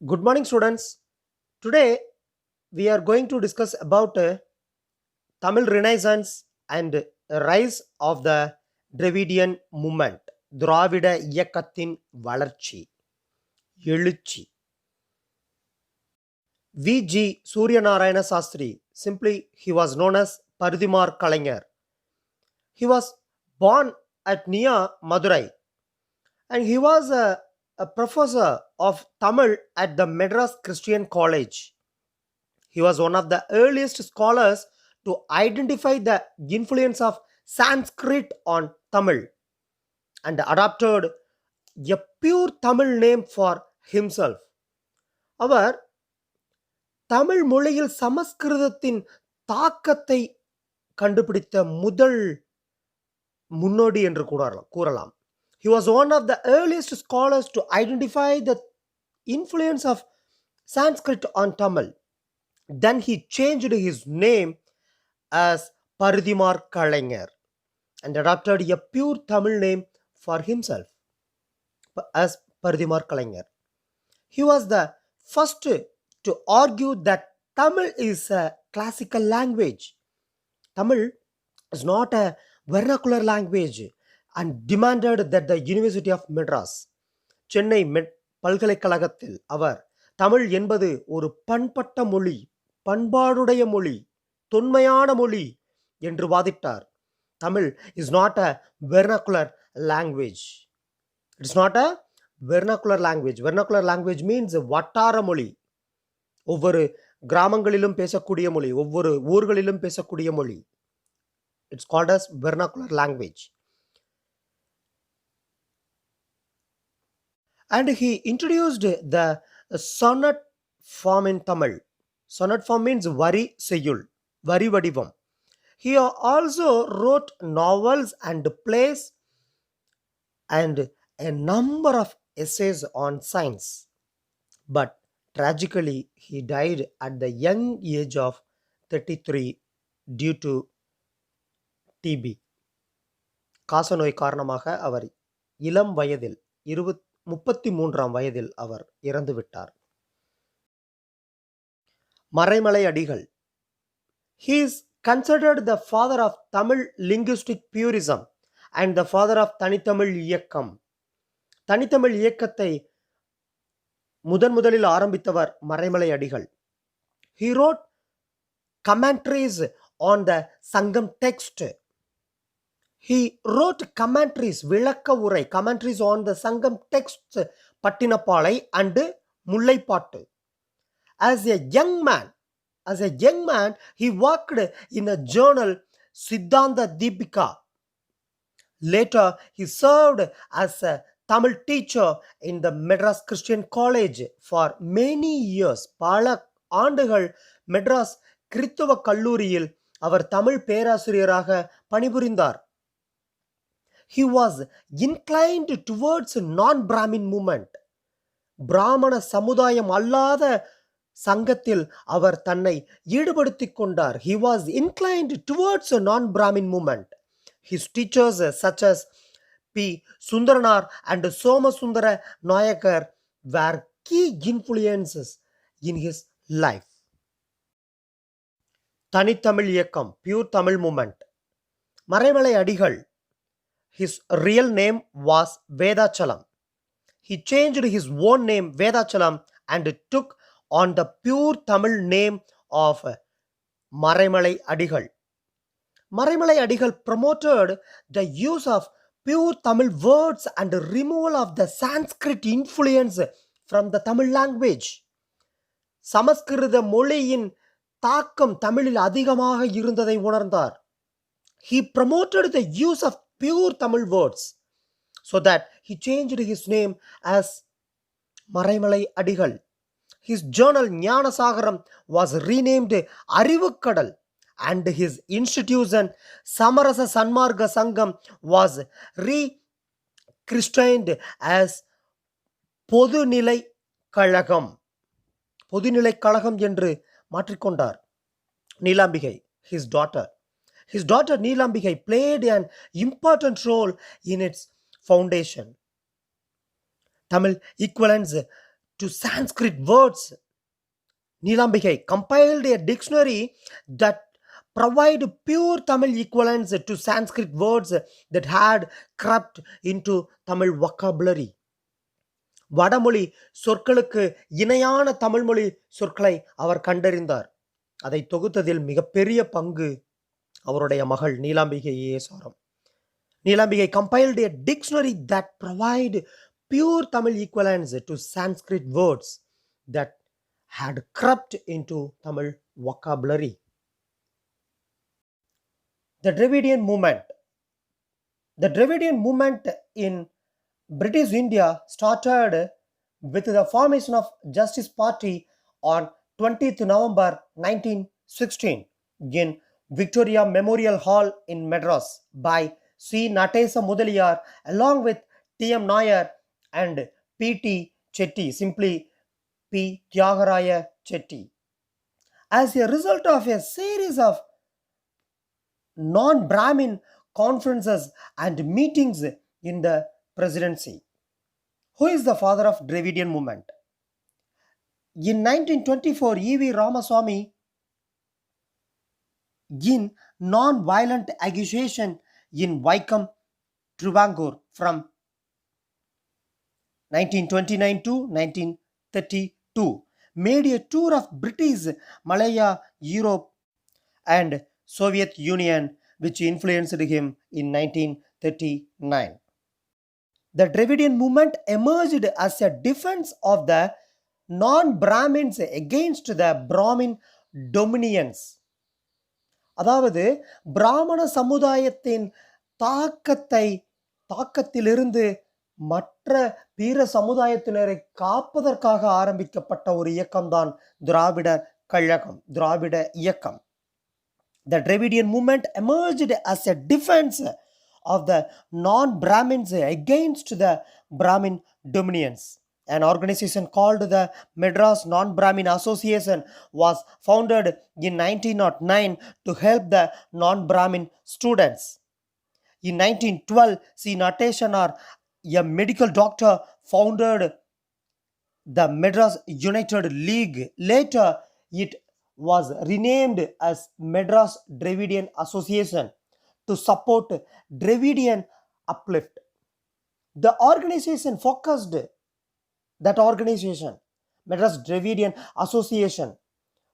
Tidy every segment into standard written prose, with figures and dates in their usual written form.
Good morning, students. Today we are going to discuss about Tamil Renaissance and rise of the Dravidian movement. திராவிட இயக்கத்தின் வளர்ச்சி எழுச்சி. V.G. Suryanarayana Sastri, simply he was known as Paridimar Kalaignar. He was born at near Madurai and he was a professor of Tamil at the Madras Christian College. He was one of the earliest scholars to identify the influence of Sanskrit on Tamil and adopted a pure Tamil name for himself. அவர் தமிழ் மொழியில் சமஸ்கிருதத்தின் தாக்கத்தை கண்டுபிடித்த முதல் முன்னோடி என்று கூறலாம். He was one of the earliest scholars to identify the influence of Sanskrit on Tamil. Then he changed his name as Paridimar Kalaignar and adopted a pure Tamil name for himself as Paridimar Kalaignar. He was the first to argue that Tamil is a classical language. Tamil is not a vernacular language and demanded that the University of Madras, Chennai பல்கலைக்கழகத்தில் அவர் தமிழ் என்பது ஒரு பண்பட்ட மொழி, பண்பாடுடைய மொழி, தொன்மையான மொழி என்று வாதிட்டார். Tamil is not a vernacular language. It's not a vernacular language. Vernacular language means வட்டார மொழி, ஒவ்வொரு கிராமங்களிலும் பேசக்கூடிய மொழி, ஒவ்வொரு ஊர்களிலும் பேசக்கூடிய மொழி. It's called as vernacular language. And he introduced the sonnet form in Tamil. Sonnet form means vari செய்யுள், வரி வடிவம். He also wrote novels and plays and a number of essays on science. But tragically, he died at the young age of 33 due to TB. காசநோய் காரணமாக அவர் இளம் வயதில் 33ஆம் வயதில் அவர் இறந்துவிட்டார். Maraimalai Adigal. He is considered the father of Tamil linguistic purism and the father of தனித்தமிழ் இயக்கம். தனித்தமிழ் இயக்கத்தை முதலில் ஆரம்பித்தவர் Maraimalai Adigal. He wrote commentaries on the Sangam text. He wrote commentaries, விளக்க உரை, commentaries on the Sangam texts, Pattinappalai and Mullaippattu. As a young man, he worked in a journal, Siddhanta Deepika. Later, he served as a Tamil teacher in the Madras Christian College for many years. பல ஆண்டுகள் மெட்ராஸ் கிறித்துவ கல்லூரியில் அவர் தமிழ் பேராசிரியராக பணிபுரிந்தார். He was inclined towards non-Brahmin movement. பிராமண சமுதாயம் அல்லாத சங்கத்தில் அவர் தன்னை ஈடுபடுத்திக் கொண்டார். He was inclined towards a non-Brahmin movement. His teachers such as P. Sundaranar and Somasundara Nayakar were key influences in his life. தனித்தமிழ் இயக்கம், pure Tamil movement. Maraimalai Adigal, his real name was Vedachalam. He changed his own name Vedachalam and took on the pure Tamil name of Maraimalai Adigal. Maraimalai Adigal promoted the use of pure Tamil words and removal of the Sanskrit influence from the Tamil language. சமஸ்கிருத மொழியின் தாக்கம் தமிழில் அதிகமாக இருந்ததை உணர்ந்தார். He promoted the use of pure Tamil words, so that he changed his name as Maraimalai Adigal. His journal Gnanasagaram was renamed Arivukkadal and his institution Samarasa Sanmarga Sangam was rechristened as பொதுநிலை கழகம். பொதுநிலை கழகம் என்று மாற்றிக்கொண்டார். Neelambigai, his daughter Neelambigai played an important role in its foundation. Tamil equivalents to Sanskrit words. Nilambikai compiled a dictionary that provide pure Tamil equivalents to Sanskrit words that had crept into Tamil vocabulary. வடமொழி சொற்களுக்கு இணையான தமிழ்மொழி சொற்களை அவர் கண்டறிந்தார். அதை தொகுத்ததில் மிகப்பெரிய பங்கு அவருடைய மகள் நீலாம்பிகையே சாரம். Neelambigai compiled a dictionary that provide pure Tamil equivalents to Sanskrit words that had crept into Tamil vocabulary. The Dravidian movement. The Dravidian movement in British India started with the formation of Justice Party on 20th November 1916 in Victoria Memorial Hall in Madras by C. Natesa Mudaliar along with T.M. Nair and P.T. Chetty, simply P. Tyagaraya Chetty. As a result of a series of non-Brahmin conferences and meetings in the presidency. Who is the father of Dravidian movement? In 1924, E.V. Ramaswamy, in non-violent accusation in Vaikam, Trivangor from 1929 to 1932, made a tour of British, Malaya, Europe and Soviet Union, which influenced him in 1939. The Dravidian movement emerged as a defense of the non-Brahmins against the Brahmin dominance. அதாவது பிராமண சமுதாயத்தின் தாக்கத்திலிருந்து மற்ற பிற சமுதாயத்தினரை காப்பதற்காக ஆரம்பிக்கப்பட்ட ஒரு இயக்கம்தான் திராவிட கழகம், திராவிட இயக்கம். The Dravidian movement emerged as a defense of the non-Brahmins against the Brahmin dominance. An organization called the Madras Non-Brahmin Association was founded in 1909 to help the non-Brahmin students. In 1912, C. Nateshwarar, a medical doctor, founded the Madras United League. Later, it was renamed as Madras Dravidian Association to support Dravidian uplift. The organization Madras Dravidian Association,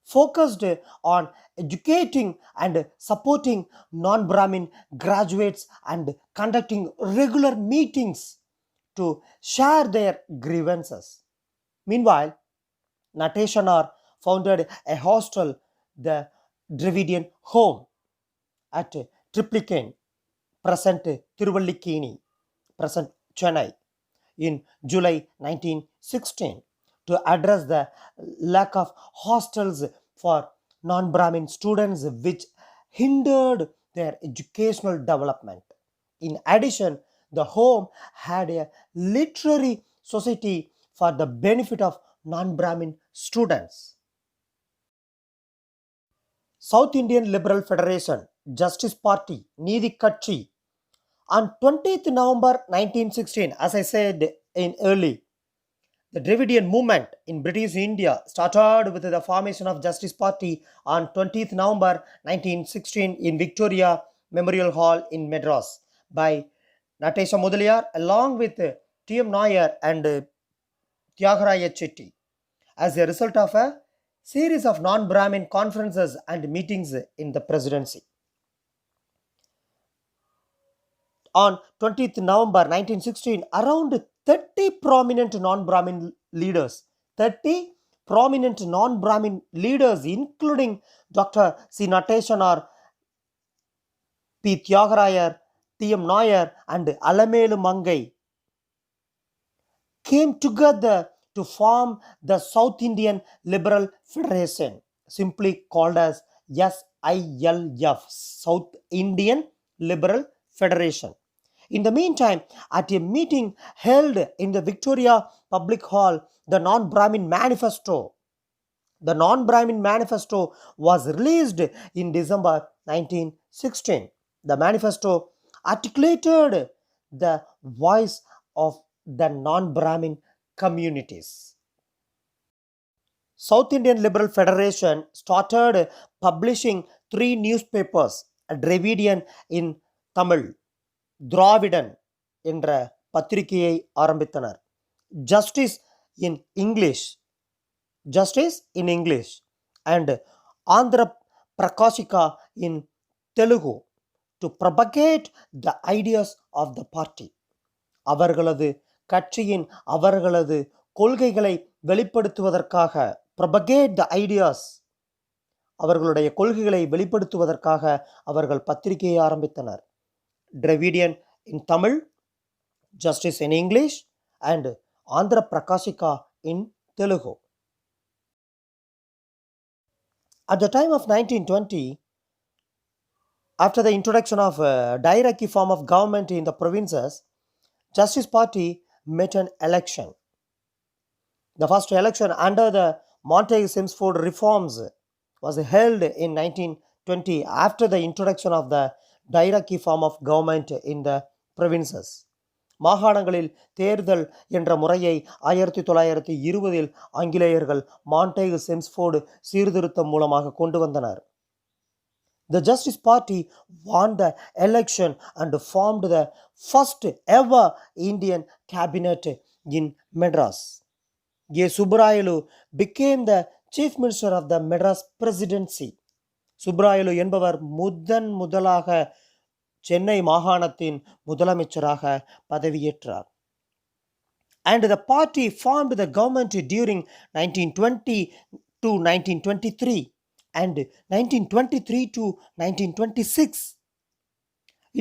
focused on educating and supporting non-Brahmin graduates and conducting regular meetings to share their grievances. Meanwhile, Nateshwarar founded a hostel, the Dravidian Home, at Triplicane, present Tiruvallikeni, present Chennai, in July 1916 to address the lack of hostels for non-Brahmin students which hindered their educational development. In addition, the home had a literary society for the benefit of non-Brahmin students. South Indian Liberal Federation, Justice Party, Needhi Katchi. On 20th November 1916, as I said in early, the Dravidian movement in British India started with the formation of Justice Party on 20th November 1916 in Victoria Memorial Hall in Madras by Natesa Mudaliar along with T.M. Nair and Tyagaraya Chetty as a result of a series of non-Brahmin conferences and meetings in the presidency. On 20th November 1916, around 30 prominent non-Brahmin leaders, including Dr. C. Nateshwarar, P. Tyagaraya, T.M. Nair, and Alamelu Mangai, came together to form the South Indian Liberal Federation, simply called as SILF, South Indian Liberal Federation. In the meantime, at a meeting held in the Victoria Public Hall, the Non-Brahmin Manifesto was released in December 1916. The manifesto articulated the voice of the non-Brahmin communities. South Indian Liberal Federation started publishing 3 newspapers, Dravidian in Tamil, Dravidan என்ற பத்திரிகையை ஆரம்பித்தனர். Justice in English, Justice in English and Andhra Prakashika in Telugu to propagate the ideas of the party. அவர்களது கட்சியின் அவர்களது கொள்கைகளை வெளிப்படுத்துவதற்காக propagate the ideas, அவர்களுடைய கொள்கைகளை வெளிப்படுத்துவதற்காக அவர்கள் பத்திரிகையை ஆரம்பித்தனர். Dravidian in Tamil, Justice in English and Andhra Prakashika in Telugu. At the time of 1920, after the introduction of a diarchy form of government in the provinces, Justice Party met an election. The first election under the Montagu-Chelmsford reforms was held in 1920 after the introduction of the diarchy form of government in the provinces. மாகாணங்களில் தேர்தல் என்ற முறையை 1920 ஆங்கிலேயர்கள் மாண்டேகு செம்ஸ்ஃபோர்டு சீர்திருத்தம் மூலமாக கொண்டு வந்தனர். The Justice Party won the election and formed the first ever Indian cabinet in Madras. A. Subbarayalu became the chief minister of the Madras presidency. Subbarayalu என்பவர் முதலாக சென்னை மாகாணத்தின் முதலமைச்சராக பதவியேற்றார். And the party formed the government during 1920 to 1923 and 1923 to 1926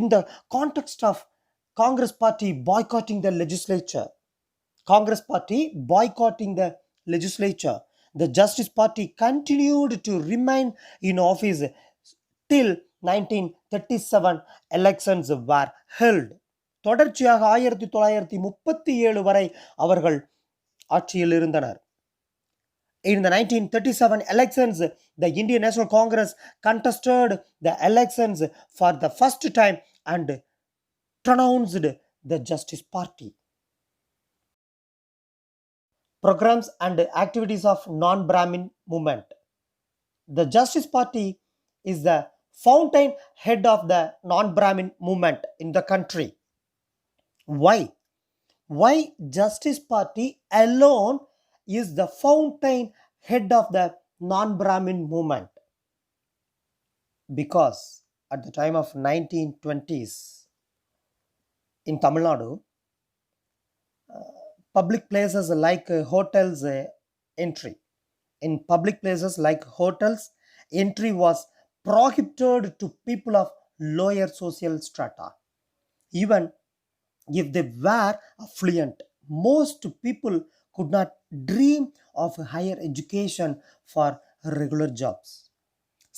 in the context of Congress Party boycotting the legislature. Congress Party boycotting the legislature. The Justice Party continued to remain in office till 1937 elections were held. தொடர்ச்சியாக 1937 வரை அவர்கள் ஆட்சியில் இருந்தனர். In the 1937 elections, the Indian National Congress contested the elections for the first time and trounced the Justice Party. Programs and activities of non-Brahmin movement. The Justice Party is the fountainhead of the non-Brahmin movement in the country. Why? Why Justice Party alone is the fountainhead of the non-Brahmin movement? Because at the time of 1920s in Tamil Nadu, public places like hotels entry. In public places like hotels, entry was prohibited to people of lower social strata. Even if they were affluent, most people could not dream of higher education for regular jobs.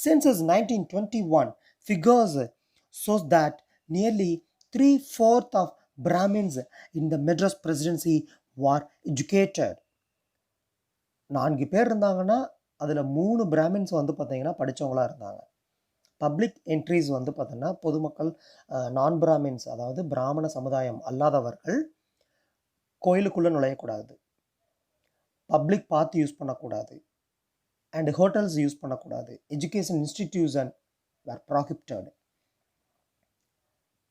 Census 1921 figures shows that nearly 3/4 of Brahmins in the Madras presidency were educated. 4 பேர் இருந்தாங்கன்னா அதில் 3 Brahmins வந்து பார்த்தீங்கன்னா படித்தவங்களாக இருந்தாங்க. Public entries வந்து பார்த்தீங்கன்னா பொதுமக்கள் நான் பிராமின்ஸ், அதாவது பிராமண சமுதாயம் அல்லாதவர்கள் கோயிலுக்குள்ளே நுழையக்கூடாது, பப்ளிக் பாத் யூஸ் பண்ணக்கூடாது, அண்ட் ஹோட்டல்ஸ் யூஸ் பண்ணக்கூடாது, education institution were prohibited.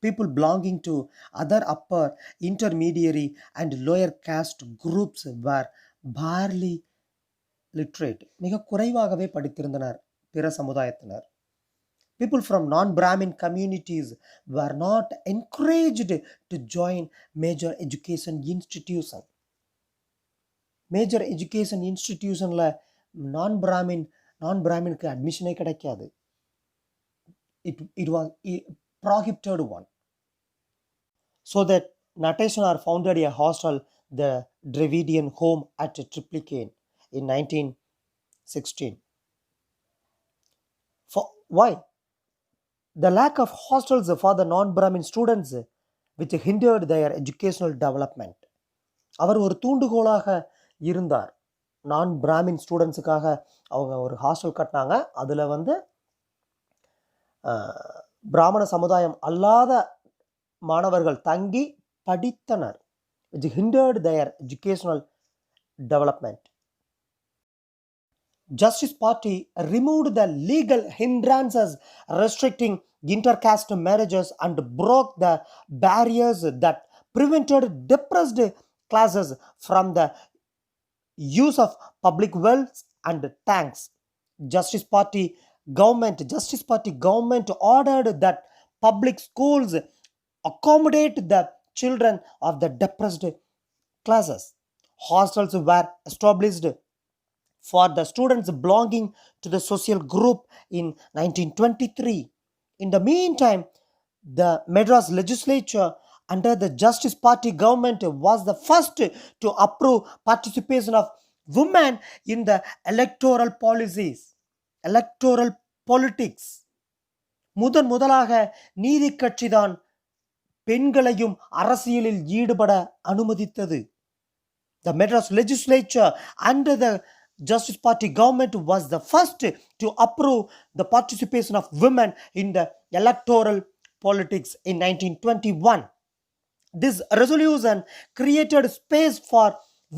People belonging to other upper, intermediary and lower caste groups were barely literate. மிக குறைவாகவே படித்திருந்தனர் பிற சமுதாயத்தினர். People from non-Brahmin communities were not encouraged to join major education institution. Major education institutionல non-Brahminக்கு அட்மிஷனே கிடைக்காது. It was a prohibited one. So that Nateshnar founded a hostel, the Dravidian Home at Triplicane in 1916. Why? The lack of hostels for the non-Brahmin students which hindered their educational development. அவர் ஒரு தூண்டுகோலாக இருந்தார். நான் பிராமின் ஸ்டூடெண்ட்ஸுக்காக அவங்க ஒரு hostel கட்டினாங்க. அதில் வந்து பிராமண சமுதாயம் அல்லாத மாணவர்கள் தங்கி படித்தனர், which hindered their educational development. Justice Party removed the legal hindrances restricting intercaste marriages and broke the barriers that prevented depressed classes from the use of public wells and tanks. Justice Party government ordered that public schools accommodate the children of the depressed classes. Hostels were established for the students belonging to the social group in 1923. In the meantime, the Madras legislature under the Justice Party government was the first to approve participation of women in the electoral politics. முதன் முதலாக நீதி கட்சிதான் பெண்களையும் அரசியலில் ஈடுபட அனுமதித்தது. The Madras legislature under the Justice Party government was the first to approve the participation of women in the electoral politics in 1921. This resolution created space for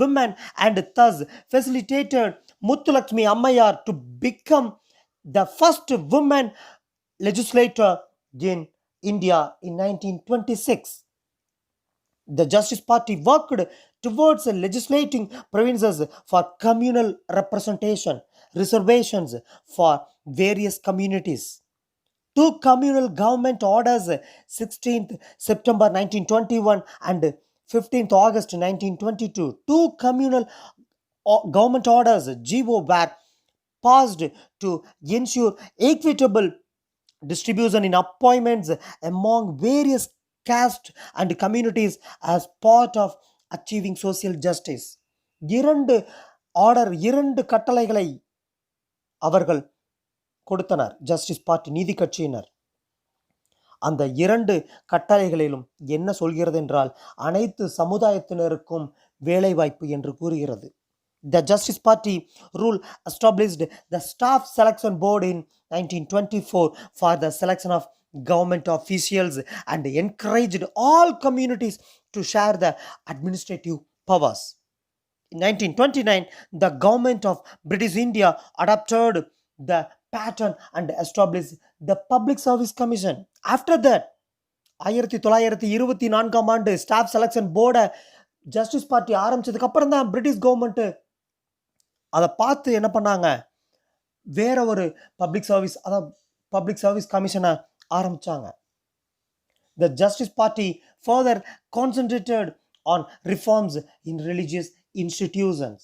women and thus facilitated Muthulakshmi Ammayar to become the first woman legislator in India in 1926. The Justice Party worked towards legislating provisions for communal representation, reservations for various communities. Two communal government orders, 16th September 1921 and 15th August 1922, two communal government orders, GO, were passed to ensure equitable distribution in appointments among various caste and communities as part of achieving social justice. இரண்டு கட்டளைகளை அவர்கள் கொடுத்தனர் justice party நீதி கட்சியினர். அந்த இரண்டு கட்டளைகளிலும் என்ன சொல்கிறது என்றால் அனைத்து சமுதாயத்தினருக்கும் வேலைவாய்ப்பு என்று கூறுகிறது. The Justice Party rule established the Staff Selection Board in 1924 for the selection of government officials and encouraged all communities to share the administrative powers. In 1929, the government of British India adopted the pattern and established the Public Service Commission. After that, 1924 ஆண்டு staff selection போர்டை justice party ஆரம்பிச்சதுக்கு அப்புறம் தான் British government அதை பார்த்து என்ன பண்ணாங்க, வேற ஒரு பப்ளிக் சர்வீஸ் கமிஷனை ஆரம்பிச்சாங்க. The Justice Party further concentrated on reforms in religious institutions.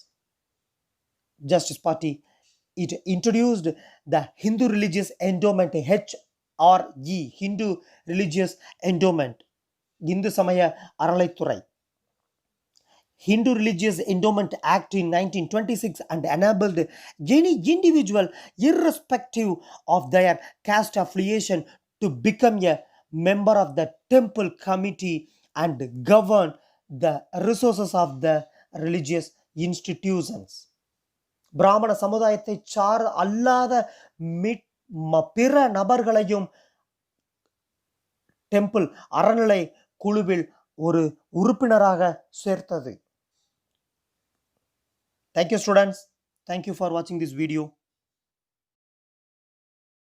Justice Party, it introduced the Hindu Religious Endowment, HRE, Hindu Religious Endowment, Hindu சமய அறநிலைத்துறை, Hindu Religious Endowment Act in 1926 and enabled any individual, irrespective of their caste affiliation, to become a member of the temple committee and govern the resources of the religious institutions. பிராமண சமுதாயத்தை அல்லாத பிற நபர்களையும் temple அறநிலை குழுவில் ஒரு உறுப்பினராக சேர்த்தது. Thank you, students. Thank you for watching this video.